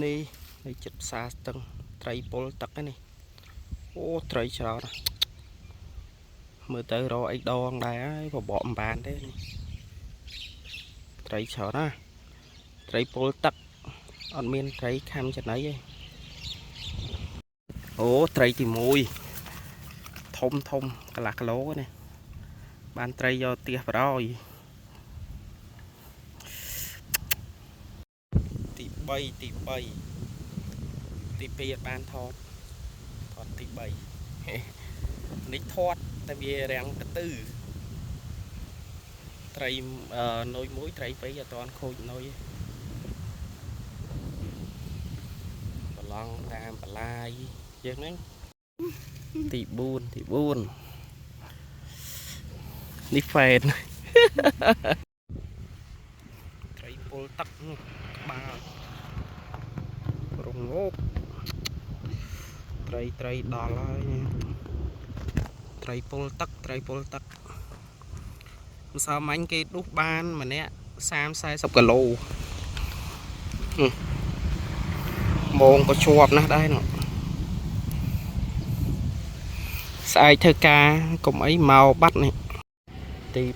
នេះនេះចិត្តផ្សារស្ទឹងត្រីពុលទឹកនេះអូត្រីច្រើនមើលទៅរកអីដងដែរហើយបបកមិនបានទេនេះត្រីច្រើនណាត្រីពុលទឹកអត់មានត្រីខំចំណៃទេអូត្រីទី1ធំកន្លះគីឡូនេះបានត្រីយកទៀសបរោយទី3ទី2អត់បានថតទី3នេះថតតែវារាំងកtưត្រីនុយមួយត្រី2អត់ទាន់ខូចនុយប្រឡងតាមបន្លាយយើងហ្នឹងទី4នេះហ្វេនត្រីពុលទឹកក្បាលរងោកត្រីដល់ហើយត្រីពុលទឹកម្សិលមាញ់គេដុះបានម្នាក់30-40 គីឡូម៉ងក៏ជាប់ណាស់ដែរនោះស្អែកធ្វើការកុំអីមកបាត់នេះទី6